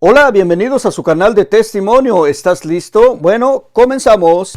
Hola, bienvenidos a su canal de testimonio. ¿Estás listo? Bueno, comenzamos.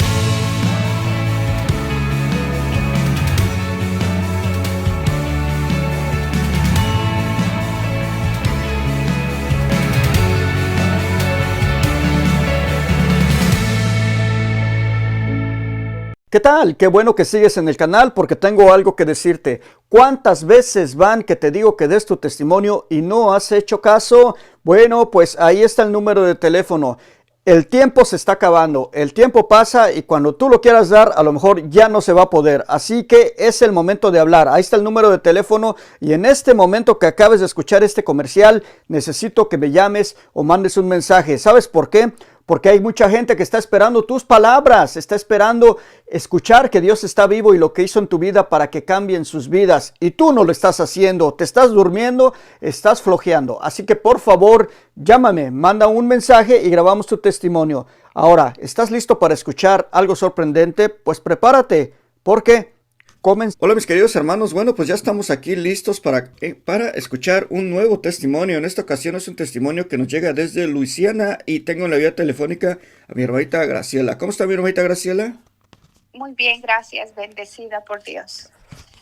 ¿Qué tal? Qué bueno que sigues en el canal porque tengo algo que decirte. ¿Cuántas veces van que te digo que des tu testimonio y no has hecho caso? Bueno, pues ahí está el número de teléfono. El tiempo se está acabando, el tiempo pasa y cuando tú lo quieras dar, a lo mejor ya no se va a poder. Así que es el momento de hablar. Ahí está el número de teléfono y en este momento que acabes de escuchar este comercial, necesito que me llames o mandes un mensaje. ¿Sabes por qué? Porque hay mucha gente que está esperando tus palabras, está esperando escuchar que Dios está vivo y lo que hizo en tu vida para que cambien sus vidas. Y tú no lo estás haciendo, te estás durmiendo, estás flojeando. Así que por favor, llámame, manda un mensaje y grabamos tu testimonio. Ahora, ¿estás listo para escuchar algo sorprendente? Pues prepárate, porque hola mis queridos hermanos, bueno pues ya estamos aquí listos para escuchar un nuevo testimonio. En esta ocasión es un testimonio que nos llega desde Luisiana y tengo en la vía telefónica a mi hermanita Graciela. ¿Cómo está mi hermanita Graciela? Muy bien, gracias, bendecida por Dios.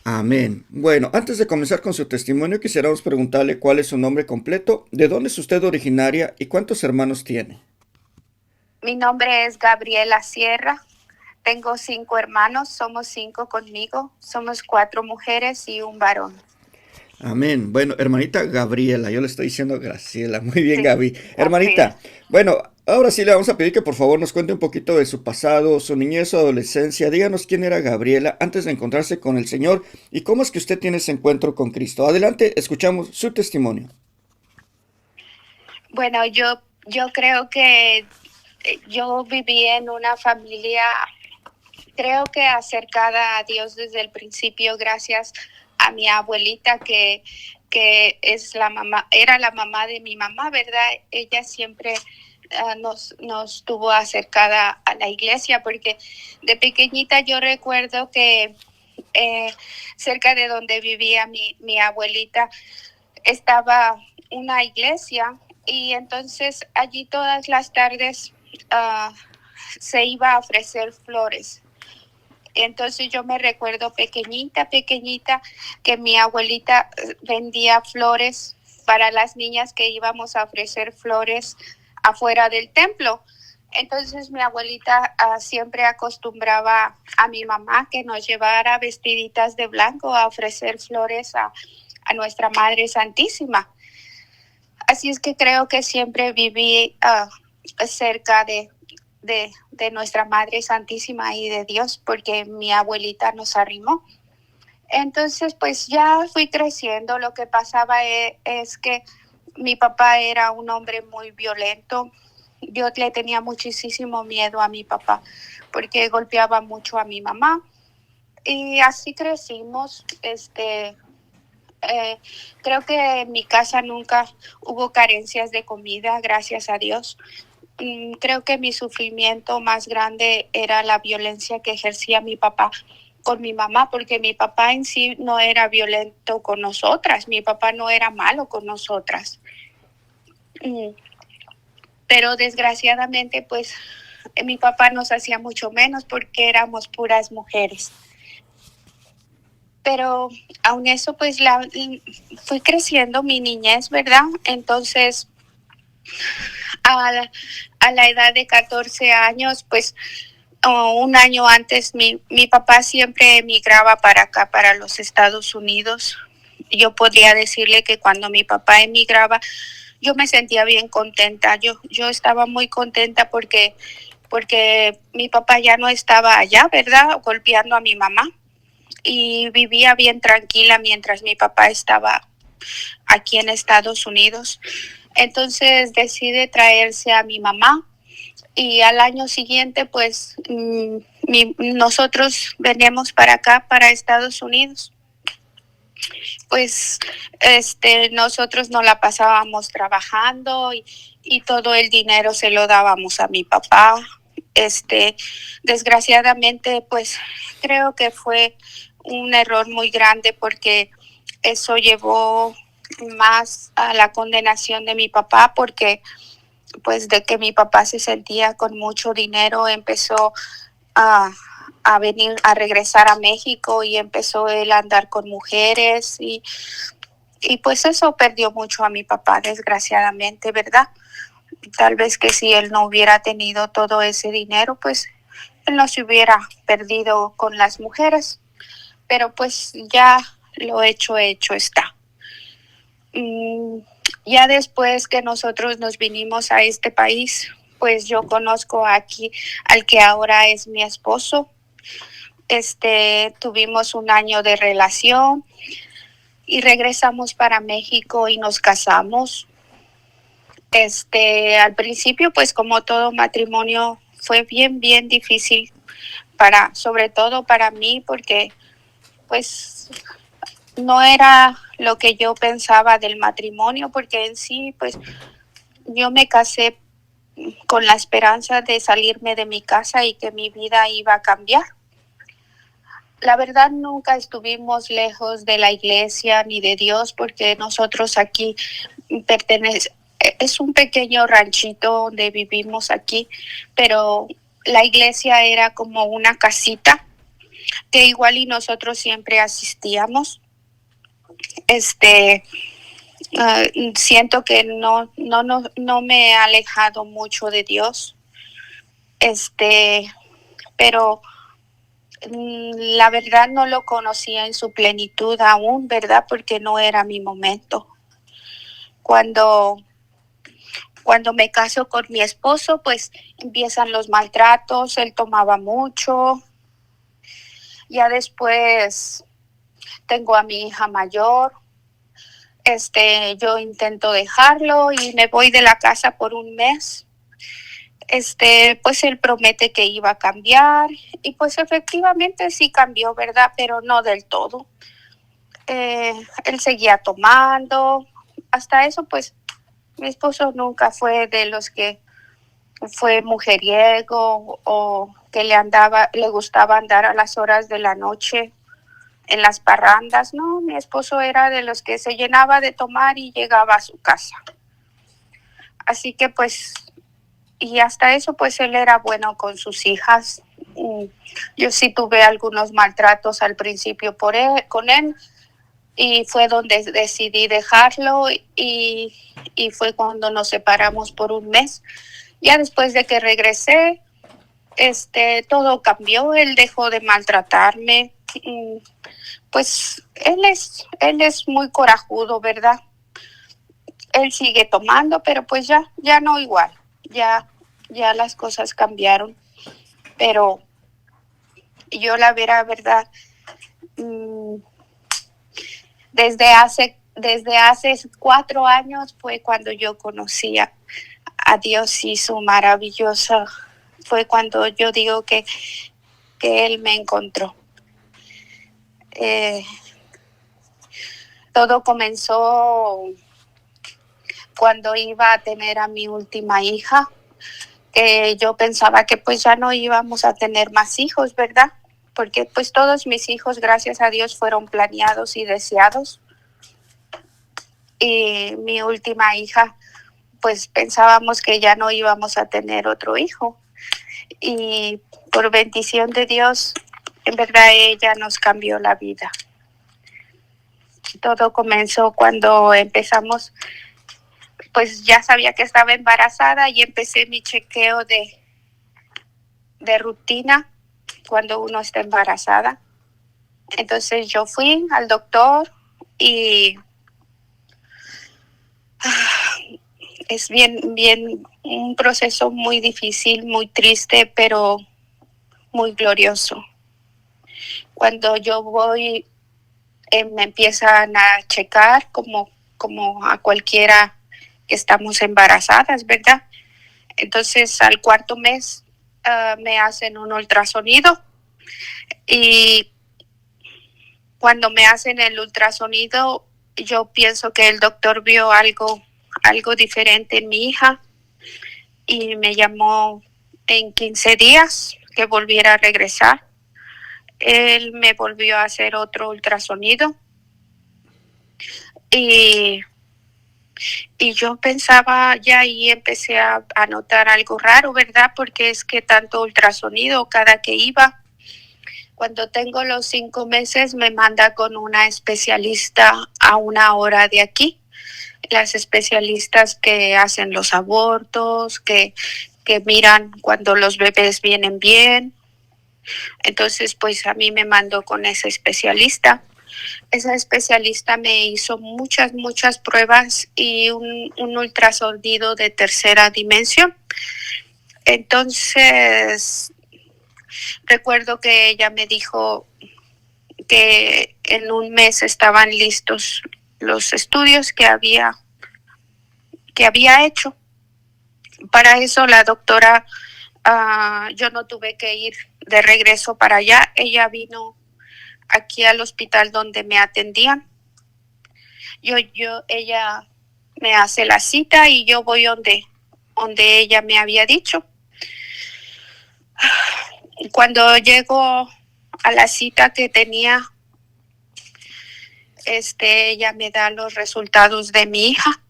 Amén. Bueno, antes de comenzar con su testimonio quisiéramos preguntarle cuál es su nombre completo, de dónde es usted originaria y cuántos hermanos tiene. Mi nombre es Gabriela Sierra. Tengo 5 hermanos, somos 5 conmigo, somos 4 mujeres y un varón. Amén. Bueno, hermanita Gabriela, yo le estoy diciendo Graciela. Muy bien, Sí, Gaby. así Hermanita, es. bueno, ahora sí le vamos a pedir que por favor nos cuente un poquito de su pasado, su niñez, su adolescencia. Díganos quién era Gabriela antes de encontrarse con el Señor y cómo es que usted tiene ese encuentro con Cristo. Adelante, escuchamos su testimonio. Bueno, yo creo que yo viví en una familia, creo que acercada a Dios desde el principio, gracias a mi abuelita que es la mamá, era la mamá de mi mamá, ¿verdad? Ella siempre nos tuvo acercada a la iglesia, porque de pequeñita yo recuerdo que cerca de donde vivía mi abuelita estaba una iglesia y entonces allí todas las tardes uh, se iba a ofrecer flores. Entonces yo me recuerdo pequeñita, que mi abuelita vendía flores para las niñas que íbamos a ofrecer flores afuera del templo. Entonces mi abuelita siempre acostumbraba a mi mamá que nos llevara vestiditas de blanco a ofrecer flores a nuestra Madre Santísima. Así es que creo que siempre viví cerca de nuestra Madre Santísima y de Dios, porque mi abuelita nos arrimó. Entonces, pues ya fui creciendo. Lo que pasaba es que mi papá era un hombre muy violento. Yo le tenía muchísimo miedo a mi papá porque golpeaba mucho a mi mamá. Y así crecimos. Creo que en mi casa nunca hubo carencias de comida, gracias a Dios. Creo que mi sufrimiento más grande era la violencia que ejercía mi papá con mi mamá, porque mi papá en sí no era violento con nosotras, mi papá no era malo con nosotras. Pero desgraciadamente, pues, mi papá nos hacía mucho menos porque éramos puras mujeres. Pero aún eso, pues, fui creciendo mi niñez, ¿verdad? Entonces, a la edad de 14 años, pues, un año antes, mi papá siempre emigraba para acá, para los Estados Unidos. Yo podría decirle que cuando mi papá emigraba, yo me sentía bien contenta. Yo estaba muy contenta porque mi papá ya no estaba allá, ¿verdad? Golpeando a mi mamá. Y vivía bien tranquila mientras mi papá estaba aquí en Estados Unidos. Entonces decide traerse a mi mamá y al año siguiente pues nosotros venimos para acá, para Estados Unidos. Pues nosotros nos la pasábamos trabajando y todo el dinero se lo dábamos a mi papá. Desgraciadamente pues creo que fue un error muy grande porque eso llevó más a la condenación de mi papá, porque pues de que mi papá se sentía con mucho dinero, empezó a, a venir, a regresar a México y empezó él a andar con mujeres y pues eso perdió mucho a mi papá, desgraciadamente, ¿verdad? Tal vez que si él no hubiera tenido todo ese dinero, pues él no se hubiera perdido con las mujeres, pero pues ya lo hecho está. Mm, ya después que nosotros nos vinimos a este país, pues yo conozco aquí al que ahora es mi esposo. Tuvimos un año de relación y regresamos para México y nos casamos. Al principio, pues como todo matrimonio, fue bien difícil sobre todo para mí, porque pues no era lo que yo pensaba del matrimonio, porque en sí, pues yo me casé con la esperanza de salirme de mi casa y que mi vida iba a cambiar. La verdad, nunca estuvimos lejos de la iglesia ni de Dios, porque nosotros aquí es un pequeño ranchito donde vivimos aquí, pero la iglesia era como una casita que igual y nosotros siempre asistíamos. Siento que no me he alejado mucho de Dios, pero la verdad no lo conocía en su plenitud aún, ¿verdad? Porque no era mi momento. Cuando me caso con mi esposo, pues empiezan los maltratos, él tomaba mucho. Ya después tengo a mi hija mayor. Yo intento dejarlo y me voy de la casa por un mes. Pues él promete que iba a cambiar y pues efectivamente sí cambió, ¿verdad? Pero no del todo. Él seguía tomando. Hasta eso, pues mi esposo nunca fue de los que fue mujeriego o que le gustaba andar a las horas de la noche en las parrandas. No, mi esposo era de los que se llenaba de tomar y llegaba a su casa. Así que pues, y hasta eso pues él era bueno con sus hijas. Yo sí tuve algunos maltratos al principio con él, y fue donde decidí dejarlo y fue cuando nos separamos por un mes. Ya después de que regresé, todo cambió, él dejó de maltratarme. Pues él es muy corajudo, ¿verdad? Él sigue tomando, pero pues ya no igual, ya las cosas cambiaron. Pero yo la verdad, desde hace 4 años fue cuando yo conocí a Dios y su maravillosa, fue cuando yo digo que Él me encontró. Todo comenzó cuando iba a tener a mi última hija, que yo pensaba que pues ya no íbamos a tener más hijos, ¿verdad? Porque pues todos mis hijos, gracias a Dios, fueron planeados y deseados. Y mi última hija, pues pensábamos que ya no íbamos a tener otro hijo. Y por bendición de Dios, en verdad ella nos cambió la vida. Todo comenzó cuando empezamos, pues ya sabía que estaba embarazada y empecé mi chequeo de rutina cuando uno está embarazada. Entonces yo fui al doctor y es bien un proceso muy difícil, muy triste, pero muy glorioso. Cuando yo voy, me empiezan a checar como a cualquiera que estamos embarazadas, ¿verdad? Entonces al 4º mes me hacen un ultrasonido y cuando me hacen el ultrasonido yo pienso que el doctor vio algo diferente en mi hija y me llamó en 15 días que volviera a regresar. Él me volvió a hacer otro ultrasonido y Y yo pensaba ya y empecé a notar algo raro, ¿verdad? Porque es que tanto ultrasonido cada que iba. Cuando tengo los 5 meses me manda con una especialista a 1 hora de aquí. Las especialistas que hacen los abortos, que miran cuando los bebés vienen bien. Entonces, pues a mí me mandó con esa especialista. Esa especialista me hizo muchas pruebas y un ultrasonido de tercera dimensión. Entonces, recuerdo que ella me dijo que en un mes estaban listos los estudios que había hecho. Para eso la doctora, yo no tuve que ir de regreso para allá. Ella vino aquí al hospital donde me atendían. Ella me hace la cita y yo voy donde ella me había dicho. Cuando llego a la cita que tenía, ella me da los resultados de mi hija.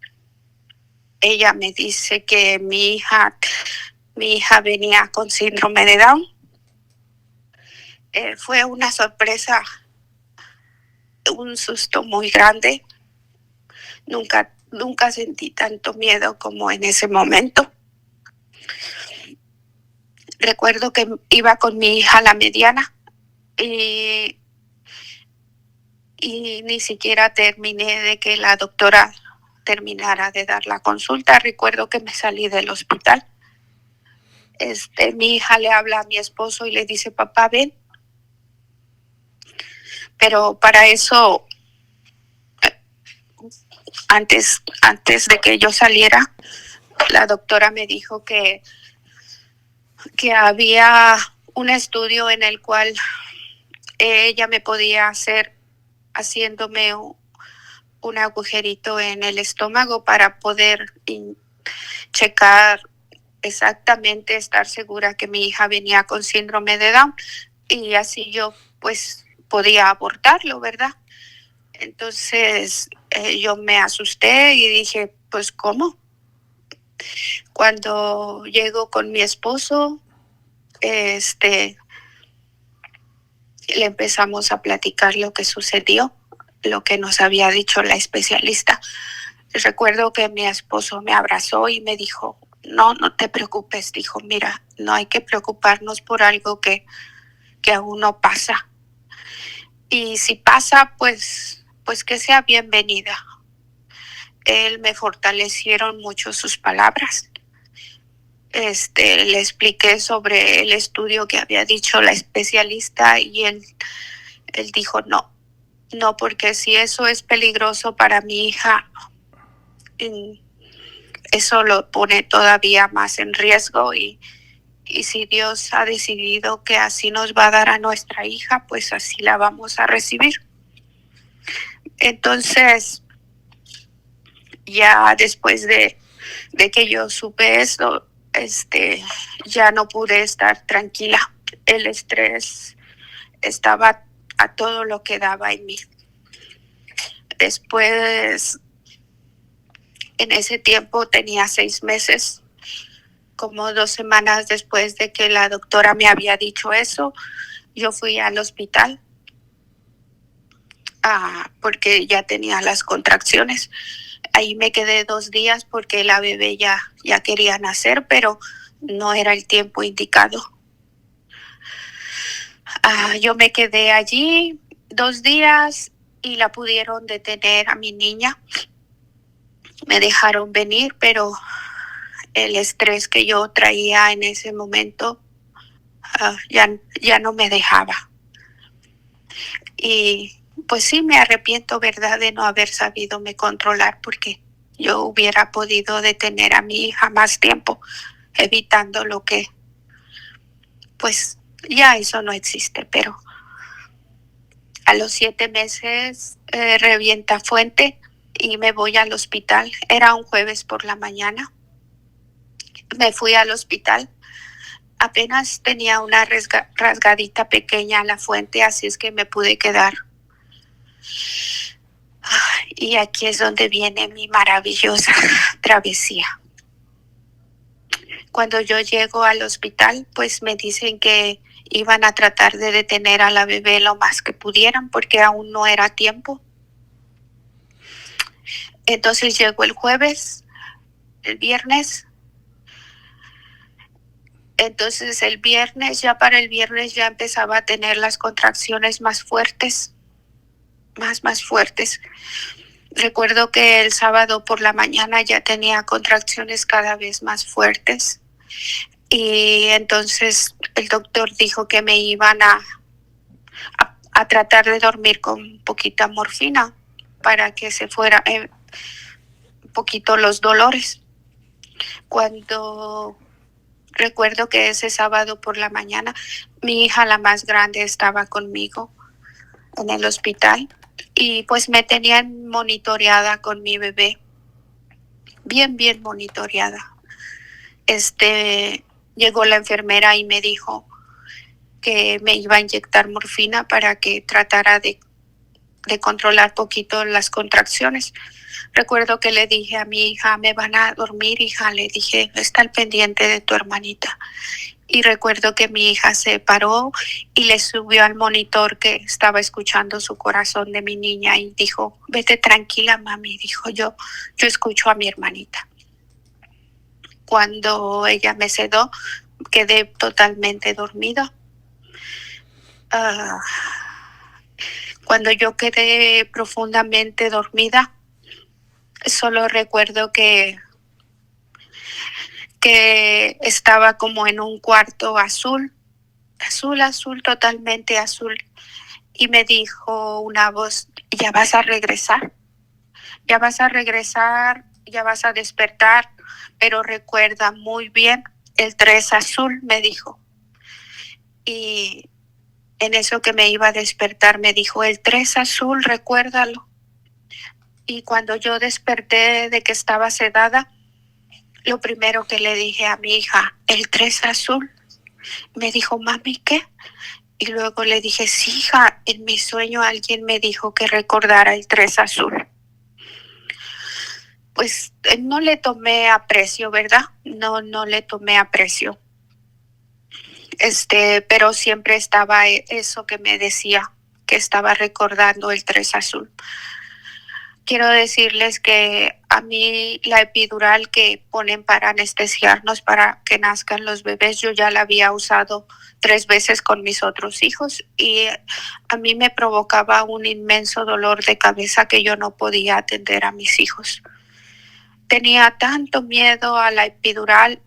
Ella me dice que mi hija venía con síndrome de Down. Fue una sorpresa, un susto muy grande. Nunca sentí tanto miedo como en ese momento. Recuerdo que iba con mi hija, la mediana, y ni siquiera terminé de que la doctora terminara de dar la consulta. Recuerdo que me salí del hospital. Mi hija le habla a mi esposo y le dice, papá, ven. Pero para eso, antes de que yo saliera, la doctora me dijo que había un estudio en el cual ella me podía hacer haciéndome un agujerito en el estómago para poder checar exactamente, estar segura que mi hija venía con síndrome de Down y así yo pues podía abortarlo, ¿verdad? Entonces yo me asusté y dije, pues ¿cómo? Cuando llego con mi esposo, le empezamos a platicar lo que sucedió, lo que nos había dicho la especialista. Recuerdo que mi esposo me abrazó y me dijo, no te preocupes, dijo, mira, no hay que preocuparnos por algo que aún no pasa. Y si pasa, pues que sea bienvenida. Él me fortalecieron mucho sus palabras. Le expliqué sobre el estudio que había dicho la especialista y él dijo no, porque si eso es peligroso para mi hija, eso lo pone todavía más en riesgo y si Dios ha decidido que así nos va a dar a nuestra hija, pues así la vamos a recibir. Entonces, ya después de que yo supe eso, ya no pude estar tranquila. El estrés estaba a todo lo que daba en mí. Después, en ese tiempo tenía 6 meses, como 2 semanas después de que la doctora me había dicho eso, yo fui al hospital porque ya tenía las contracciones. Ahí me quedé 2 días porque la bebé ya quería nacer, pero no era el tiempo indicado. Yo me quedé allí 2 días y la pudieron detener a mi niña. Me dejaron venir, pero el estrés que yo traía en ese momento ya no me dejaba. Y pues sí, me arrepiento, ¿verdad?, de no haber sabido me controlar, porque yo hubiera podido detener a mi hija más tiempo, evitando lo que, pues ya eso no existe. Pero a los 7 meses revienta fuente y me voy al hospital. Era un jueves por la mañana. Me fui al hospital. Apenas tenía una rasgadita pequeña a la fuente, así es que me pude quedar. Y aquí es donde viene mi maravillosa travesía. Cuando yo llego al hospital, pues me dicen que iban a tratar de detener a la bebé lo más que pudieran porque aún no era tiempo. Entonces llegó el jueves, el viernes. Entonces el viernes, ya para el viernes ya empezaba a tener las contracciones más fuertes, más fuertes. Recuerdo que el sábado por la mañana ya tenía contracciones cada vez más fuertes y entonces el doctor dijo que me iban a tratar de dormir con poquita morfina para que se fuera un poquito los dolores. Cuando recuerdo que ese sábado por la mañana mi hija, la más grande, estaba conmigo en el hospital y pues me tenían monitoreada con mi bebé, bien monitoreada. Llegó la enfermera y me dijo que me iba a inyectar morfina para que tratara de controlar poquito las contracciones. Recuerdo que le dije a mi hija, me van a dormir, hija, le dije, está al pendiente de tu hermanita. Y recuerdo que mi hija se paró y le subió al monitor que estaba escuchando su corazón de mi niña y dijo, vete tranquila, mami, dijo yo escucho a mi hermanita. Cuando ella me sedó, quedé totalmente dormida. Cuando yo quedé profundamente dormida, solo recuerdo que estaba como en un cuarto azul, totalmente azul. Y me dijo una voz, ya vas a regresar, ya vas a despertar, pero recuerda muy bien el 3 azul, me dijo. Y en eso que me iba a despertar me dijo, el 3 azul, recuérdalo. Y cuando yo desperté de que estaba sedada, lo primero que le dije a mi hija, el 3 azul. Me dijo, mami, ¿qué? Y luego le dije, sí, hija, en mi sueño alguien me dijo que recordara el 3 azul. Pues no le tomé aprecio, ¿verdad? No le tomé aprecio. Pero siempre estaba eso que me decía, que estaba recordando el 3 azul. Quiero decirles que a mí la epidural que ponen para anestesiarnos para que nazcan los bebés, yo ya la había usado 3 veces con mis otros hijos y a mí me provocaba un inmenso dolor de cabeza que yo no podía atender a mis hijos. Tenía tanto miedo a la epidural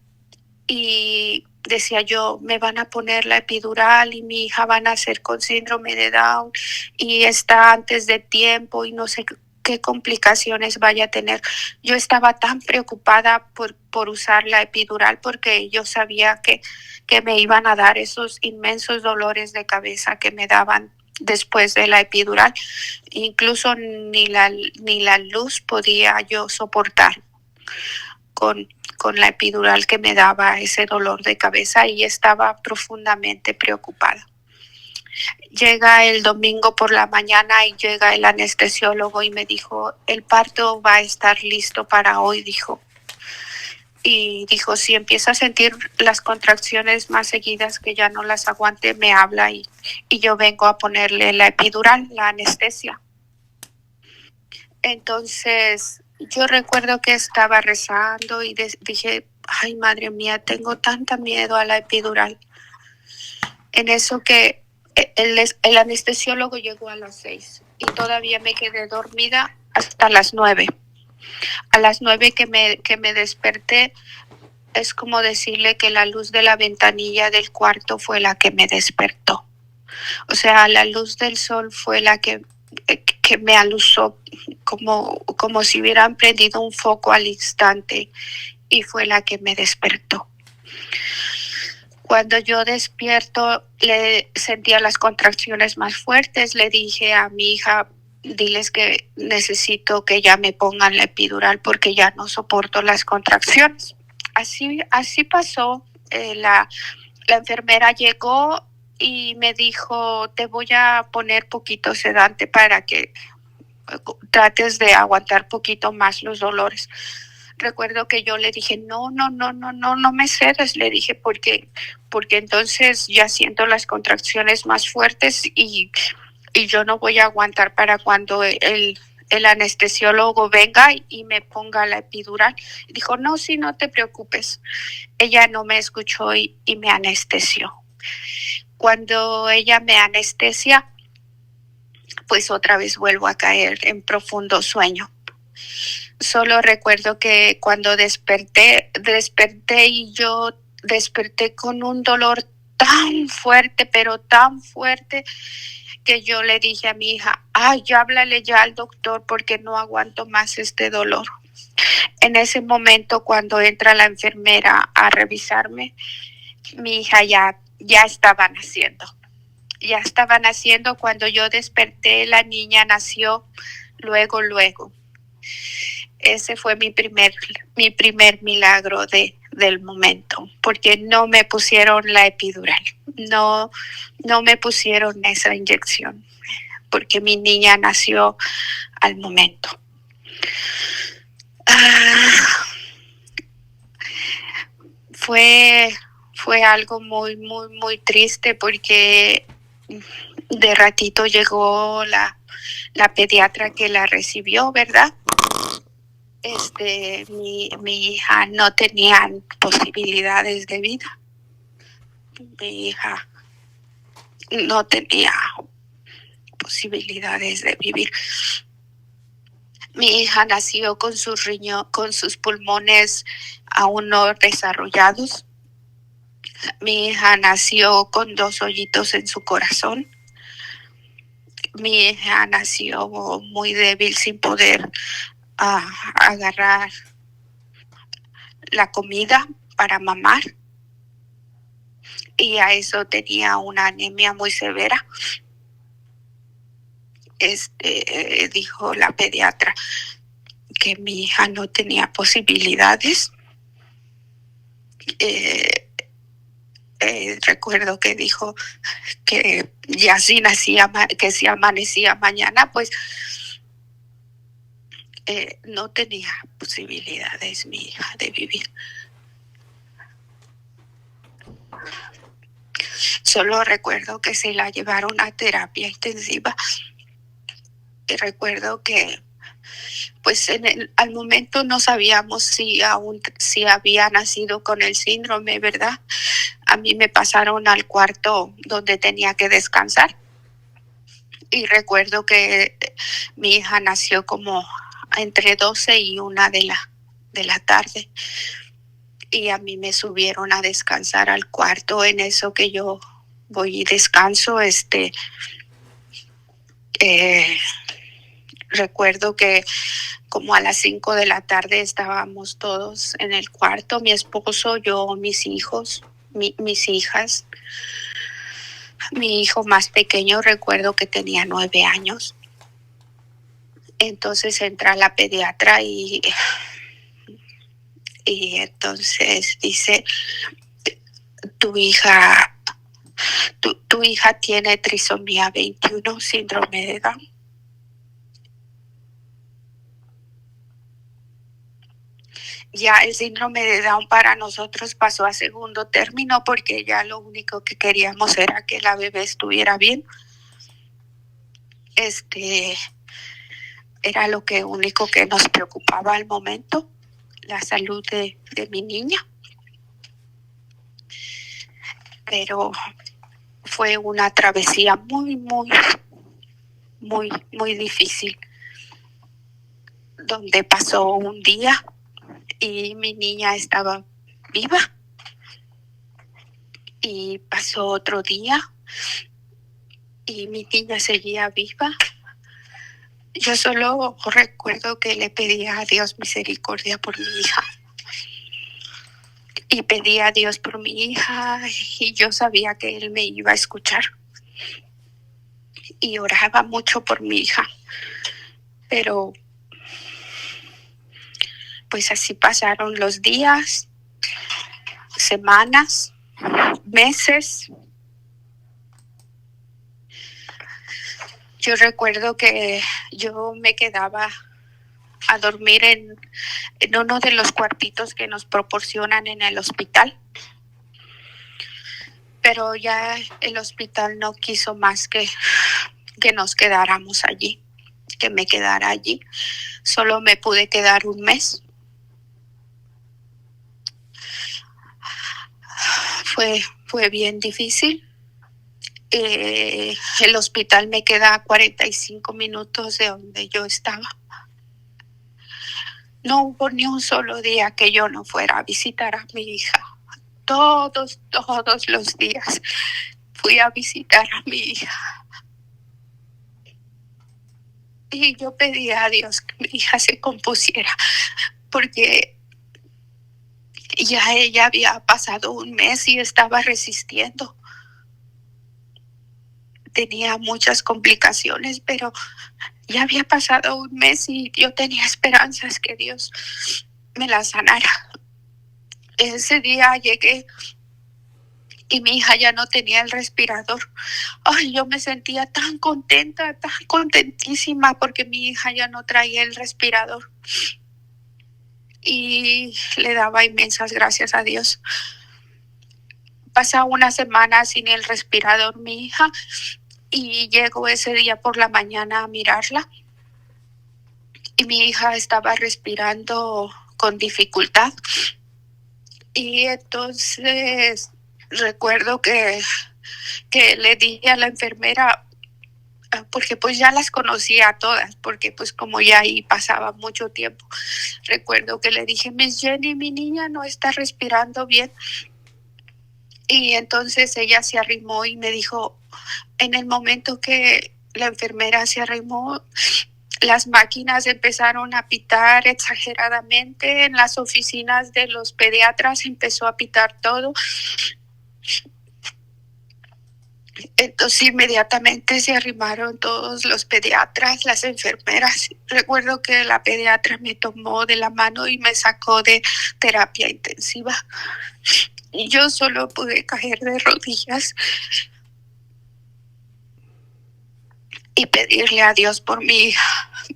y decía yo, me van a poner la epidural y mi hija va a nacer con síndrome de Down y está antes de tiempo y no sé qué complicaciones vaya a tener. Yo estaba tan preocupada por usar la epidural porque yo sabía que me iban a dar esos inmensos dolores de cabeza que me daban después de la epidural. Incluso ni la luz podía yo soportar con la epidural que me daba ese dolor de cabeza y estaba profundamente preocupada. Llega el domingo por la mañana y llega el anestesiólogo y me dijo, el parto va a estar listo para hoy, dijo. Y dijo, si empieza a sentir las contracciones más seguidas que ya no las aguante, me habla y yo vengo a ponerle la epidural, la anestesia. Entonces, yo recuerdo que estaba rezando y dije, ay, madre mía, tengo tanta miedo a la epidural. En eso que el anestesiólogo llegó a las 6 y todavía me quedé dormida hasta las 9. A las 9 que me desperté, es como decirle que la luz de la ventanilla del cuarto fue la que me despertó. O sea, la luz del sol fue la que me aluzó como si hubieran prendido un foco al instante y fue la que me despertó. Cuando yo despierto, le sentía las contracciones más fuertes. Le dije a mi hija, diles que necesito que ya me pongan la epidural porque ya no soporto las contracciones. Así pasó. La enfermera llegó y me dijo, te voy a poner poquito sedante para que trates de aguantar poquito más los dolores. Recuerdo que yo le dije, no me cedes, le dije, porque entonces ya siento las contracciones más fuertes y yo no voy a aguantar para cuando el anestesiólogo venga y me ponga la epidural. Dijo, no, sí, no te preocupes. Ella no me escuchó y me anestesió. Cuando ella me anestesia, pues otra vez vuelvo a caer en profundo sueño. Solo recuerdo que cuando desperté y yo desperté con un dolor tan fuerte, pero tan fuerte, que yo le dije a mi hija, ya háblale ya al doctor porque no aguanto más este dolor. En ese momento, cuando entra la enfermera a revisarme, mi hija ya estaba naciendo. Ya estaba naciendo. Cuando yo desperté, la niña nació luego. Ese fue mi primer milagro del momento, porque no me pusieron la epidural, no me pusieron esa inyección, porque mi niña nació al momento. Fue algo muy, muy, muy triste, porque de ratito llegó la pediatra que la recibió, ¿verdad? Mi hija no tenía posibilidades de vida. Mi hija no tenía posibilidades de vivir. Mi hija nació con sus pulmones aún no desarrollados. Mi hija nació con 2 hoyitos en su corazón. Mi hija nació muy débil, sin poder agarrar la comida para mamar, y a eso tenía una anemia muy severa. Dijo la pediatra que mi hija no tenía posibilidades. Recuerdo que dijo que ya si amanecía mañana, pues no tenía posibilidades mi hija de vivir. Solo recuerdo que se la llevaron a terapia intensiva, y recuerdo que pues al momento no sabíamos si había nacido con el síndrome, ¿verdad? A mí me pasaron al cuarto donde tenía que descansar, y recuerdo que mi hija nació como entre 12 y 1 de la tarde, y a mí me subieron a descansar al cuarto. En eso que yo voy y descanso, recuerdo que como a las 5 de la tarde estábamos todos en el cuarto, mi esposo, yo, mis hijos, mis hijas. Mi hijo más pequeño recuerdo que tenía 9 años. Entonces entra la pediatra y entonces dice, tu hija tiene trisomía 21, síndrome de Down. Ya el síndrome de Down para nosotros pasó a segundo término, porque ya lo único que queríamos era que la bebé estuviera bien. Era lo único que nos preocupaba al momento, la salud de mi niña. Pero fue una travesía muy, muy, muy, muy difícil, donde pasó un día y mi niña estaba viva, y pasó otro día y mi niña seguía viva. Yo solo recuerdo que le pedía a Dios misericordia por mi hija, y pedía a Dios por mi hija, y yo sabía que Él me iba a escuchar, y oraba mucho por mi hija. Pero pues así pasaron los días, semanas, meses. Yo recuerdo que yo me quedaba a dormir en uno de los cuartitos que nos proporcionan en el hospital, pero ya el hospital no quiso más que nos quedáramos allí, que me quedara allí. Solo me pude quedar un mes. Fue bien difícil. El hospital me queda a 45 minutos de donde yo estaba. No hubo ni un solo día que yo no fuera a visitar a mi hija. Todos los días fui a visitar a mi hija. Y yo pedía a Dios que mi hija se compusiera, porque ya ella había pasado un mes y estaba resistiendo. Tenía muchas complicaciones, pero ya había pasado un mes y yo tenía esperanzas que Dios me la sanara. Ese día llegué y mi hija ya no tenía el respirador. Ay, yo me sentía tan contenta, tan contentísima, porque mi hija ya no traía el respirador. Y le daba inmensas gracias a Dios. Pasa una semana sin el respirador mi hija y llego ese día por la mañana a mirarla. Y mi hija estaba respirando con dificultad. Y entonces recuerdo que le dije a la enfermera, porque pues ya las conocía a todas, porque pues como ya ahí pasaba mucho tiempo. Recuerdo que le dije, Miss Jenny, mi niña no está respirando bien. Y entonces ella se arrimó y me dijo, en el momento que la enfermera se arrimó, las máquinas empezaron a pitar exageradamente. En las oficinas de los pediatras empezó a pitar todo. Entonces inmediatamente se arrimaron todos los pediatras, las enfermeras. Recuerdo que la pediatra me tomó de la mano y me sacó de terapia intensiva. Y yo solo pude caer de rodillas y pedirle a Dios por mi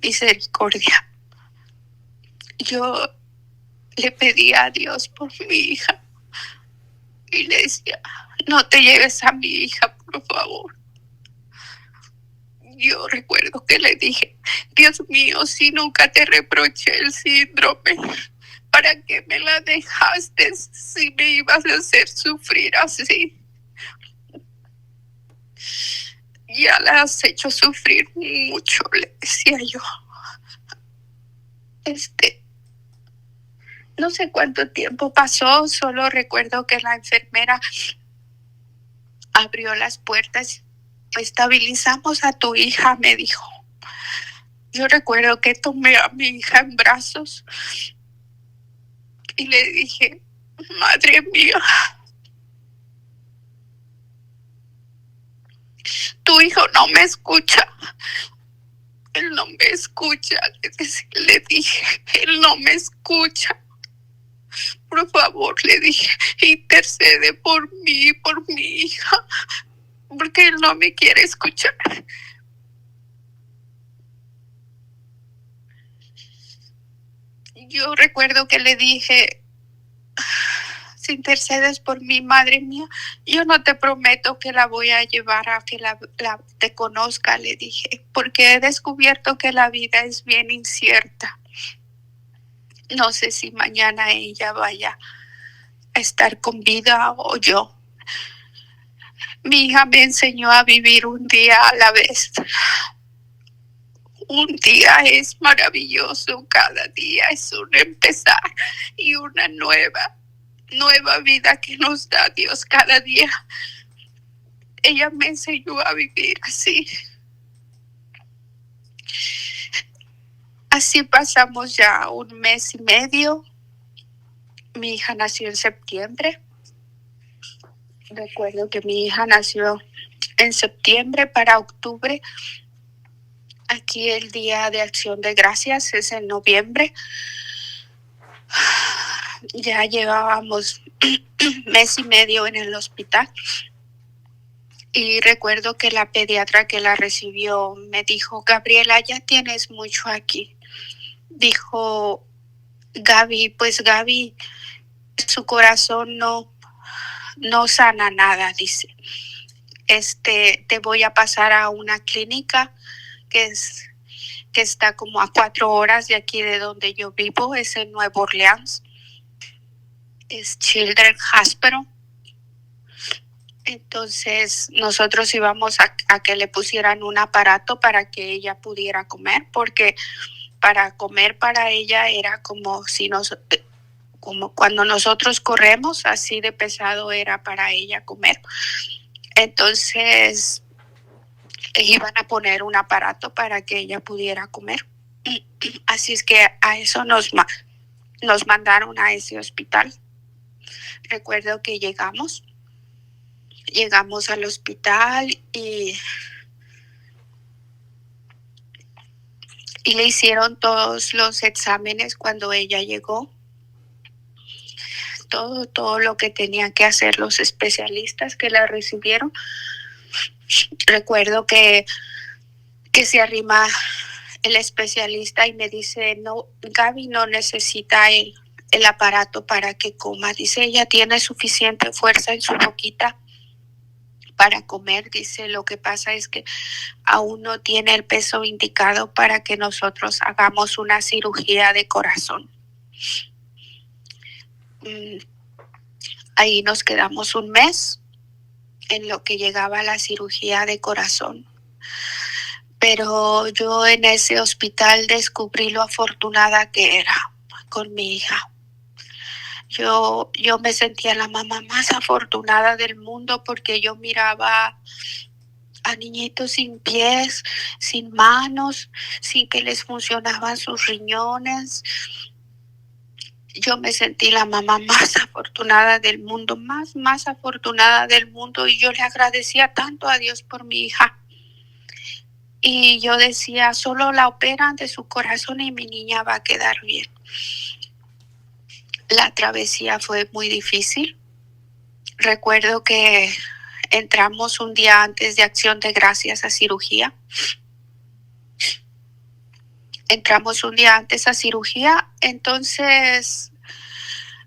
misericordia. Yo le pedí a Dios por mi hija y le decía, no te lleves a mi hija, por favor. Yo recuerdo que le dije, Dios mío, si nunca te reproché el síndrome, ¿para qué me la dejaste si me ibas a hacer sufrir así? Ya la has hecho sufrir mucho, le decía yo. No sé cuánto tiempo pasó, solo recuerdo que la enfermera abrió las puertas. Estabilizamos a tu hija, me dijo. Yo recuerdo que tomé a mi hija en brazos y le dije, madre mía, tu hijo no me escucha. Él no me escucha, le dije, él no me escucha. Por favor, le dije, intercede por mí, por mi hija, porque él no me quiere escuchar. Yo recuerdo que le dije, si intercedes por mí, madre mía, yo no te prometo que la voy a llevar a que te conozca, le dije, porque he descubierto que la vida es bien incierta. No sé si mañana ella vaya a estar con vida o yo. Mi hija me enseñó a vivir un día a la vez. Un día es maravilloso, cada día es un empezar y una nueva vida que nos da Dios cada día. Ella me enseñó a vivir así. Así pasamos ya un mes y medio. Mi hija nació en septiembre. Recuerdo que mi hija nació en septiembre. Para octubre. Aquí el Día de Acción de Gracias es en noviembre. Ya llevábamos mes y medio en el hospital. Y recuerdo que la pediatra que la recibió me dijo, Gabriela, ya tienes mucho aquí. Dijo Gaby, pues Gaby, su corazón no sana nada, dice. Te voy a pasar a una clínica que está como a 4 horas de aquí de donde yo vivo, es en Nueva Orleans. Es Children's Hospital. Entonces nosotros íbamos a que le pusieran un aparato para que ella pudiera comer, porque para comer para ella era como como cuando nosotros corremos, así de pesado era para ella comer. Entonces iban a poner un aparato para que ella pudiera comer. Así es que a eso nos mandaron a ese hospital. Recuerdo que llegamos al hospital y le hicieron todos los exámenes cuando ella llegó. Todo lo que tenían que hacer los especialistas que la recibieron. Recuerdo que se arrima el especialista y me dice, no, Gaby no necesita el aparato para que coma. Dice, ella tiene suficiente fuerza en su boquita para comer. Dice, lo que pasa es que aún no tiene el peso indicado para que nosotros hagamos una cirugía de corazón. Ahí nos quedamos un mes en lo que llegaba la cirugía de corazón. Pero yo en ese hospital descubrí lo afortunada que era con mi hija. Yo me sentía la mamá más afortunada del mundo porque yo miraba a niñitos sin pies, sin manos, sin que les funcionaban sus riñones. Yo me sentí la mamá más afortunada del mundo, más afortunada del mundo, y yo le agradecía tanto a Dios por mi hija. Y yo decía, solo la operan de su corazón y mi niña va a quedar bien. La travesía fue muy difícil. Recuerdo que entramos un día antes de Acción de Gracias a cirugía. Entonces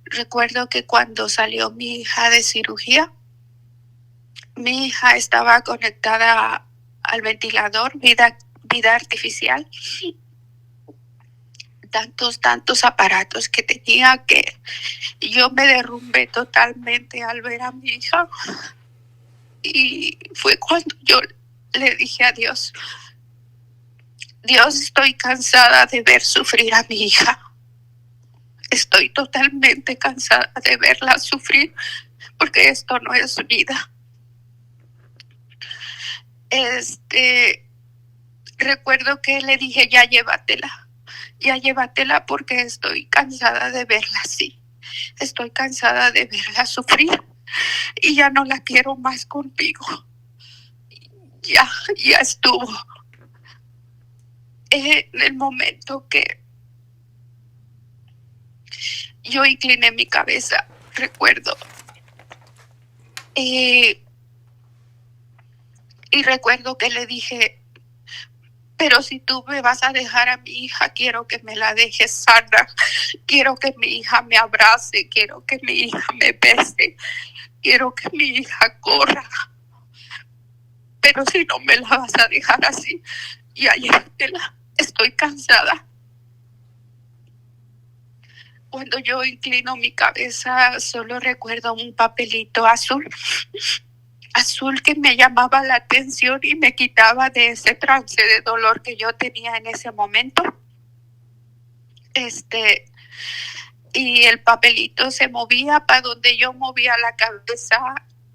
recuerdo que cuando salió mi hija de cirugía, mi hija estaba conectada al ventilador, vida artificial. Tantos aparatos que tenía que yo me derrumbé totalmente al ver a mi hija. Y fue cuando yo le dije a Dios, estoy cansada de ver sufrir a mi hija. Estoy totalmente cansada de verla sufrir porque esto no es vida. Recuerdo que le dije, ya llévatela porque estoy cansada de verla así. Estoy cansada de verla sufrir y ya no la quiero más conmigo. Ya estuvo. En el momento que yo incliné mi cabeza, recuerdo, y recuerdo que le dije, pero si tú me vas a dejar a mi hija, quiero que me la dejes sana, quiero que mi hija me abrace, quiero que mi hija me bese, quiero que mi hija corra, pero si no me la vas a dejar así, ya llévatela, estoy cansada. Cuando yo inclino mi cabeza, solo recuerdo un papelito azul que me llamaba la atención y me quitaba de ese trance de dolor que yo tenía en ese momento. Y el papelito se movía para donde yo movía la cabeza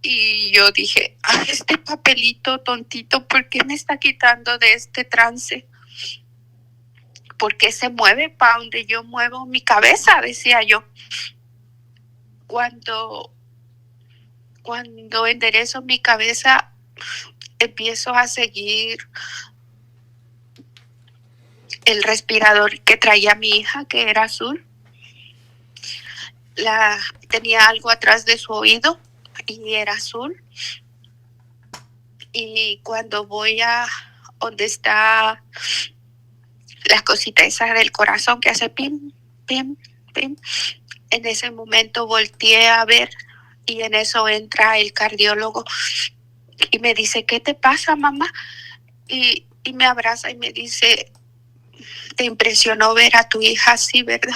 y yo dije, este papelito tontito, ¿por qué me está quitando de este trance? ¿Por qué se mueve para donde yo muevo mi cabeza? Decía yo. Cuando enderezo mi cabeza, empiezo a seguir el respirador que traía mi hija, que era azul. Tenía algo atrás de su oído y era azul. y cuando voy a donde está la cosita esa del corazón que hace pim, pim, pim, en ese momento volteé a ver y en eso entra el cardiólogo y me dice, ¿qué te pasa, mamá? Y me abraza y me dice, ¿te impresionó ver a tu hija así, verdad?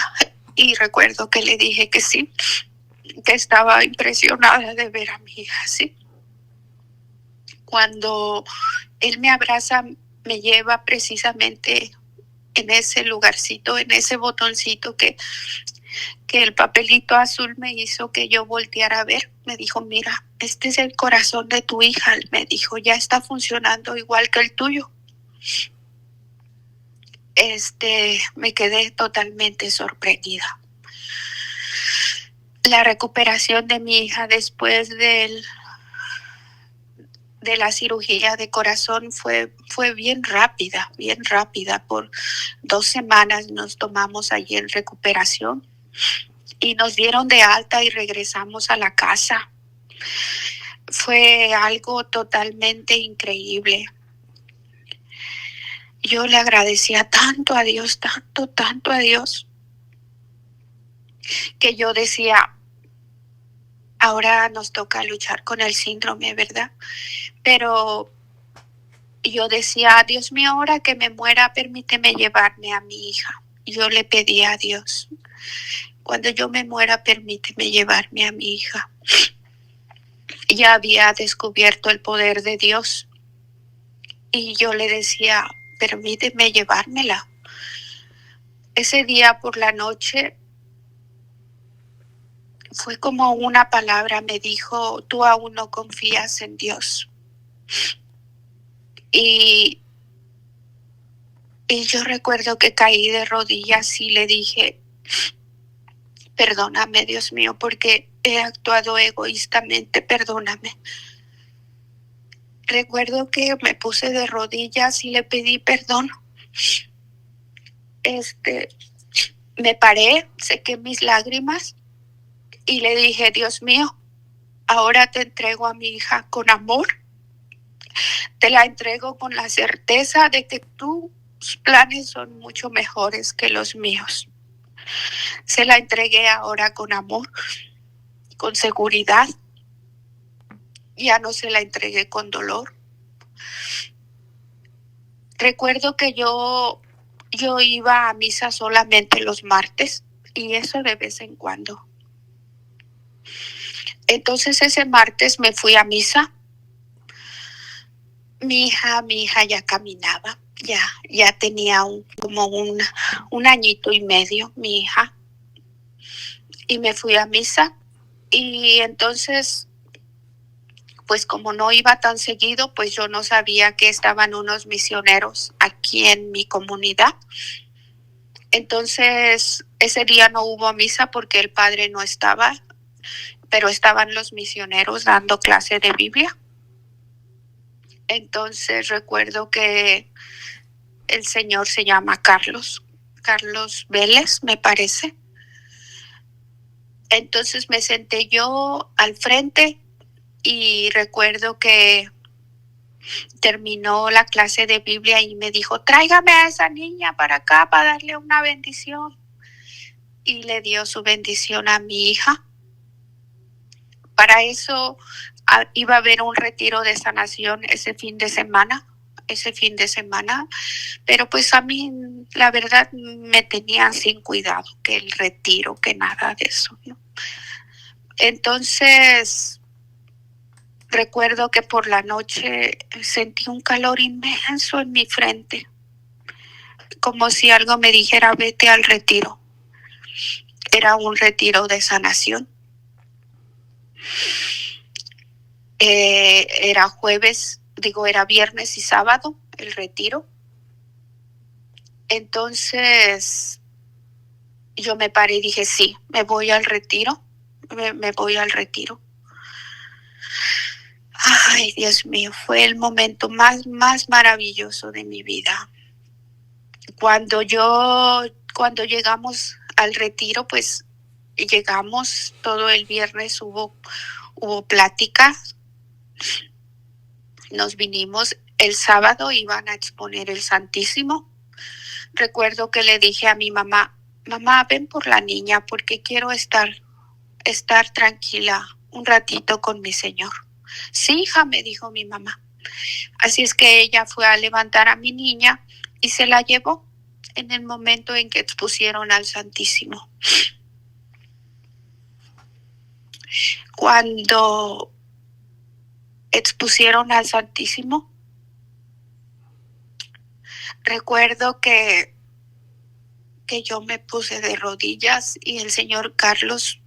Y recuerdo que le dije que sí, que estaba impresionada de ver a mi hija así. Cuando él me abraza, me lleva precisamente en ese lugarcito, en ese botoncito que el papelito azul me hizo que yo volteara a ver. Me dijo, mira, este es el corazón de tu hija. Me dijo, ya está funcionando igual que el tuyo. Me quedé totalmente sorprendida. La recuperación de mi hija después de la cirugía de corazón fue bien rápida. Por 2 semanas nos tomamos allí en recuperación y nos dieron de alta y regresamos a la casa. Fue algo totalmente increíble. Yo le agradecía tanto a Dios, tanto a Dios, que yo decía, ahora nos toca luchar con el síndrome, ¿verdad? Pero yo decía, Dios mío, ahora que me muera, permíteme llevarme a mi hija. Yo le pedí a Dios, cuando yo me muera, permíteme llevarme a mi hija. Ya había descubierto el poder de Dios y yo le decía, permíteme llevármela. Ese día por la noche fue como una palabra, me dijo, tú aún no confías en Dios. Y yo recuerdo que caí de rodillas y le dije, perdóname, Dios mío, porque he actuado egoístamente, perdóname. Recuerdo que me puse de rodillas y le pedí perdón. Me paré, sequé mis lágrimas y le dije, Dios mío, ahora te entrego a mi hija con amor. Te la entrego con la certeza de que tus planes son mucho mejores que los míos. Se la entregué ahora con amor, con seguridad. Ya no se la entregué con dolor. Recuerdo que yo iba a misa solamente los martes y eso de vez en cuando. Entonces ese martes me fui a misa. Mi hija ya caminaba, ya tenía como un añito y medio, mi hija. Y me fui a misa y entonces, pues como no iba tan seguido, pues yo no sabía que estaban unos misioneros aquí en mi comunidad. Entonces, ese día no hubo misa porque el padre no estaba, pero estaban los misioneros dando clase de Biblia. Entonces recuerdo que el señor se llama Carlos Vélez, me parece. Entonces me senté yo al frente y recuerdo que terminó la clase de Biblia y me dijo, tráigame a esa niña para acá para darle una bendición. Y le dio su bendición a mi hija. Para eso iba a haber un retiro de sanación ese fin de semana, pero pues a mí la verdad me tenían sin cuidado, que el retiro, que nada de eso, ¿no? Entonces recuerdo que por la noche sentí un calor inmenso en mi frente, como si algo me dijera vete al retiro. Era un retiro de sanación. Era viernes y sábado el retiro. Entonces yo me paré y dije, sí, me voy al retiro. Me voy al retiro. Ay, Dios mío, fue el momento más maravilloso de mi vida. Cuando llegamos al retiro, pues llegamos todo el viernes, hubo pláticas. Nos vinimos el sábado, iban a exponer el Santísimo. Recuerdo que le dije a mi mamá, mamá, ven por la niña porque quiero estar tranquila un ratito con mi Señor. Sí, hija, me dijo mi mamá. Así es que ella fue a levantar a mi niña y se la llevó en el momento en que expusieron al Santísimo. Cuando expusieron al Santísimo, recuerdo que yo me puse de rodillas y el señor Carlos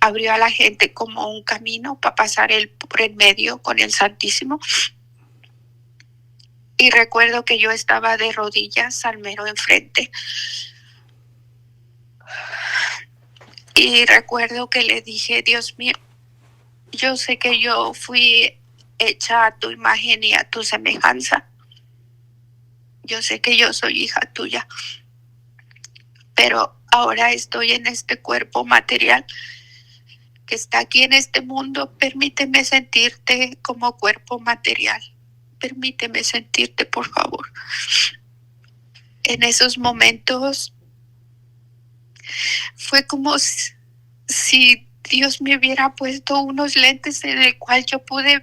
abrió a la gente como un camino para pasar por el medio con el Santísimo. Y recuerdo que yo estaba de rodillas al mero enfrente. Y recuerdo que le dije, Dios mío, yo sé que yo fui hecha a tu imagen y a tu semejanza. Yo sé que yo soy hija tuya. Pero ahora estoy en este cuerpo material que está aquí en este mundo. Permíteme sentirte como cuerpo material. Permíteme sentirte, por favor. En esos momentos fue como si Dios me hubiera puesto unos lentes en el cual yo pude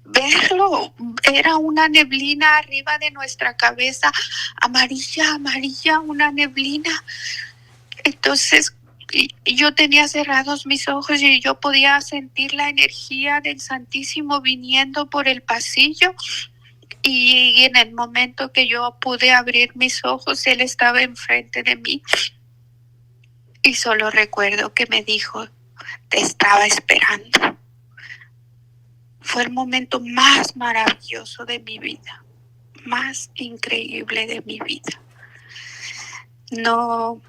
verlo. Era una neblina arriba de nuestra cabeza, amarilla, una neblina. Entonces yo tenía cerrados mis ojos y yo podía sentir la energía del Santísimo viniendo por el pasillo. Y en el momento que yo pude abrir mis ojos, Él estaba enfrente de mí. Y solo recuerdo que me dijo, te estaba esperando. Fue el momento más maravilloso de mi vida, más increíble de mi vida. No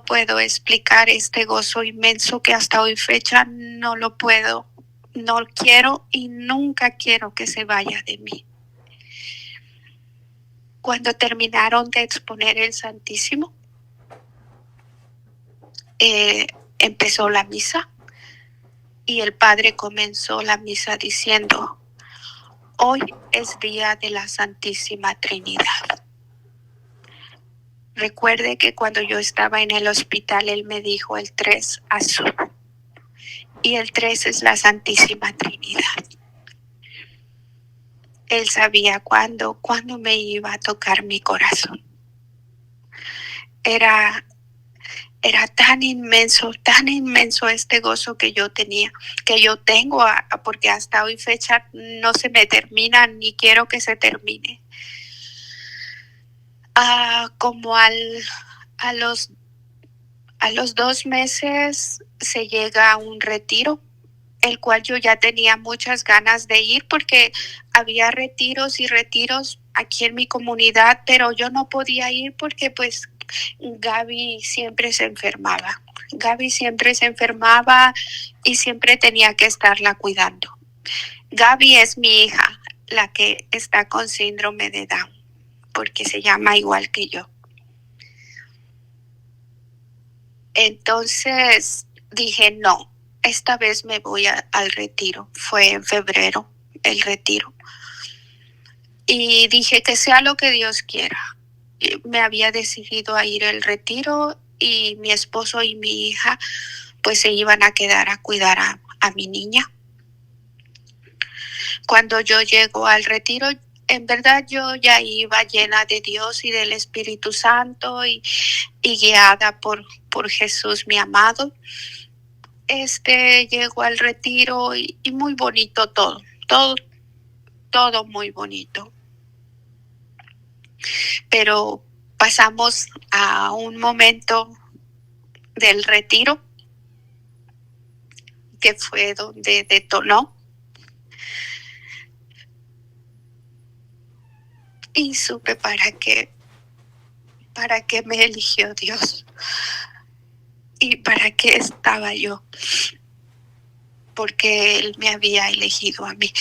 puedo explicar este gozo inmenso que hasta hoy fecha no lo puedo, no quiero y nunca quiero que se vaya de mí. Cuando terminaron de exponer el Santísimo, empezó la misa y el padre comenzó la misa diciendo, hoy es día de la Santísima Trinidad. Recuerde que cuando yo estaba en el hospital, él me dijo el 3 azul. Y el 3 es la Santísima Trinidad. Él sabía cuándo me iba a tocar mi corazón. Era tan inmenso este gozo que yo tenía, que yo tengo, porque hasta hoy fecha no se me termina, ni quiero que se termine. Como a los 2 meses se llega a un retiro, el cual yo ya tenía muchas ganas de ir porque había retiros y retiros aquí en mi comunidad, pero yo no podía ir porque pues Gaby siempre se enfermaba. Y siempre tenía que estarla cuidando. Gaby es mi hija, la que está con síndrome de Down, porque se llama igual que yo. Entonces dije, no, esta vez me voy al retiro. Fue en febrero el retiro. Y dije que sea lo que Dios quiera. Me había decidido a ir al retiro y mi esposo y mi hija pues se iban a quedar a cuidar a mi niña. Cuando yo llego al retiro, en verdad yo ya iba llena de Dios y del Espíritu Santo y guiada por Jesús, mi amado. Llego al retiro y muy bonito todo muy bonito. Pero pasamos a un momento del retiro que fue donde detonó. Y supe para qué me eligió Dios y para qué estaba yo, porque Él me había elegido a mí.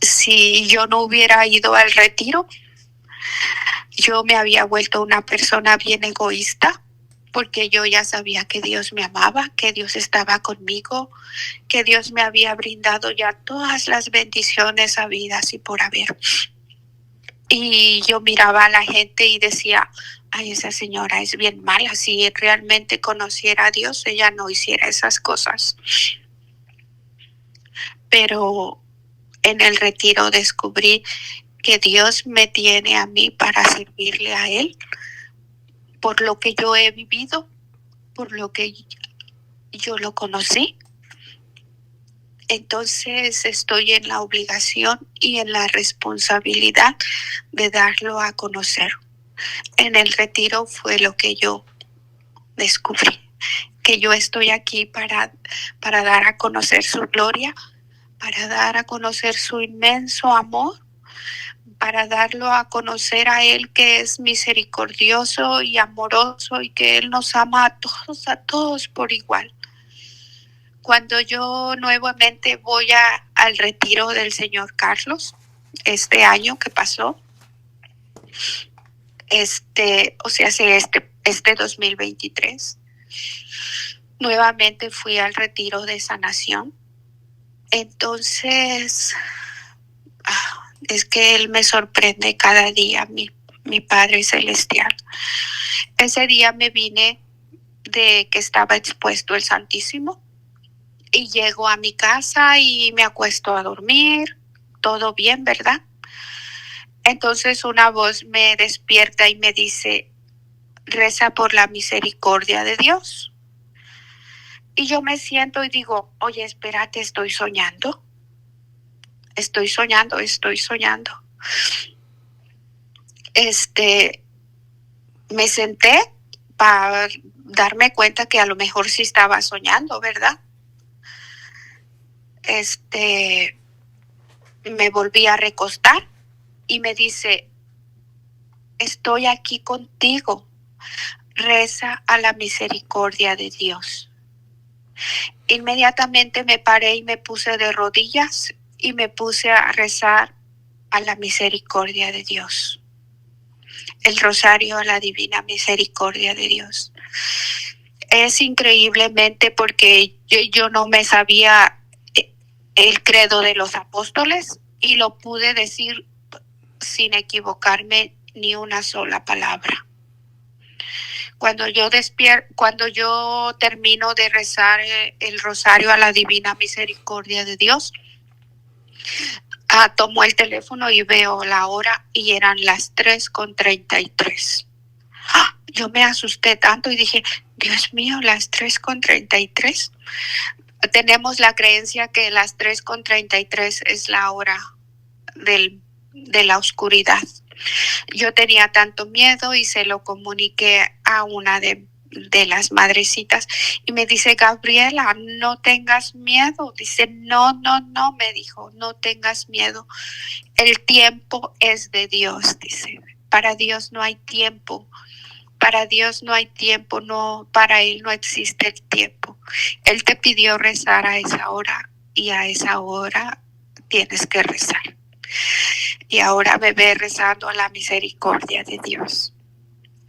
Si yo no hubiera ido al retiro, yo me había vuelto una persona bien egoísta, porque yo ya sabía que Dios me amaba, que Dios estaba conmigo, que Dios me había brindado ya todas las bendiciones habidas y por haber. Y yo miraba a la gente y decía, ay, esa señora es bien mala. Si realmente conociera a Dios, ella no hiciera esas cosas. Pero en el retiro descubrí que Dios me tiene a mí para servirle a Él por lo que yo he vivido, por lo que yo lo conocí. Entonces estoy en la obligación y en la responsabilidad de darlo a conocer. En el retiro fue lo que yo descubrí, que yo estoy aquí para dar a conocer su gloria, para dar a conocer su inmenso amor, para darlo a conocer a Él, que es misericordioso y amoroso y que Él nos ama a todos por igual. Cuando yo nuevamente voy al retiro del señor Carlos, este año que pasó, este 2023, nuevamente fui al retiro de sanación. Entonces, es que Él me sorprende cada día, mi Padre Celestial. Ese día me vine de que estaba expuesto el Santísimo y llego a mi casa y me acuesto a dormir, todo bien, ¿verdad? Entonces una voz me despierta y me dice, reza por la misericordia de Dios. Y yo me siento y digo, oye, espérate, estoy soñando. Me senté para darme cuenta que a lo mejor sí estaba soñando, ¿verdad? Me volví a recostar y me dice, estoy aquí contigo, reza a la misericordia de Dios. Inmediatamente me paré y me puse de rodillas y me puse a rezar a la misericordia de Dios. El rosario a la divina misericordia de Dios. Es increíblemente porque yo no me sabía el credo de los apóstoles y lo pude decir sin equivocarme ni una sola palabra. Cuando yo termino de rezar el rosario a la divina misericordia de Dios, tomo el teléfono y veo la hora y eran las 3:33. Yo me asusté tanto y dije, Dios mío, las 3:33. Tenemos la creencia que las 3:33 es la hora de la oscuridad. Yo tenía tanto miedo y se lo comuniqué a una de las madrecitas y me dice, Gabriela, no tengas miedo. Dice, no, me dijo, no tengas miedo. El tiempo es de Dios, dice. Para Dios no hay tiempo. Para Dios no hay tiempo, no, para Él no existe el tiempo. Él te pidió rezar a esa hora y a esa hora tienes que rezar. Y ahora me ve rezando a la misericordia de Dios.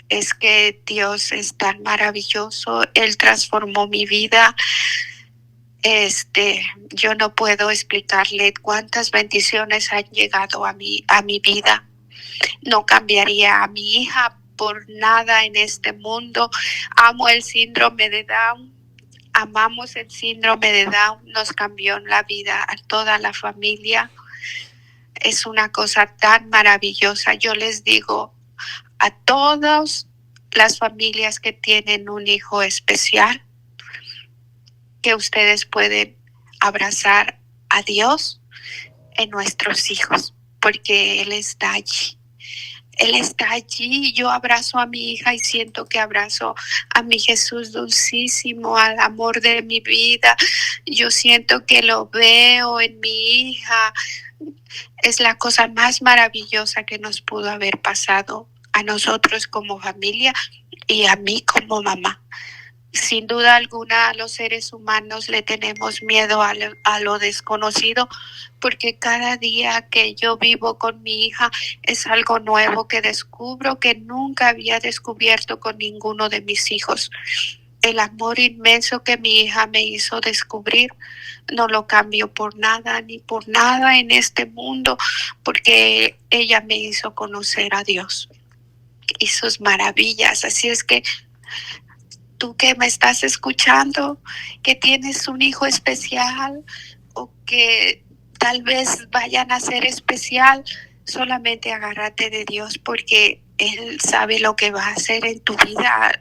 Es que Dios es tan maravilloso. Él transformó mi vida. Yo no puedo explicarle cuántas bendiciones han llegado a mi vida. No cambiaría a mi hija por nada en este mundo. Amo el síndrome de Down. Amamos el síndrome de Down. Nos cambió la vida a toda la familia. Es una cosa tan maravillosa. Yo les digo a todas las familias que tienen un hijo especial que ustedes pueden abrazar a Dios en nuestros hijos, porque Él está allí. Él está allí. Yo abrazo a mi hija y siento que abrazo a mi Jesús dulcísimo, al amor de mi vida. Yo siento que lo veo en mi hija. Es la cosa más maravillosa que nos pudo haber pasado a nosotros como familia y a mí como mamá. Sin duda alguna, los seres humanos le tenemos miedo a lo desconocido, porque cada día que yo vivo con mi hija es algo nuevo que descubro que nunca había descubierto con ninguno de mis hijos. El amor inmenso que mi hija me hizo descubrir no lo cambio por nada ni por nada en este mundo, porque ella me hizo conocer a Dios y sus maravillas. Así es que tú que me estás escuchando, que tienes un hijo especial o que tal vez vayan a ser especial, solamente agárrate de Dios, porque Él sabe lo que va a hacer en tu vida.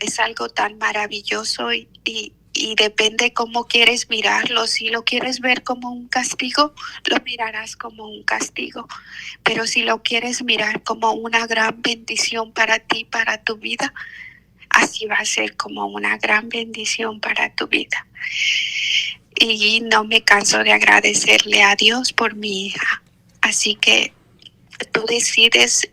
Es algo tan maravilloso y depende cómo quieres mirarlo. Si lo quieres ver como un castigo, lo mirarás como un castigo. Pero si lo quieres mirar como una gran bendición para ti, para tu vida, así va a ser como una gran bendición para tu vida. Y no me canso de agradecerle a Dios por mi hija. Así que tú decides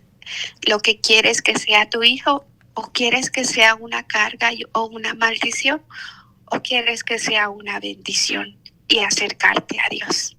lo que quieres que sea tu hijo, o quieres que sea una carga o una maldición, o quieres que sea una bendición y acercarte a Dios.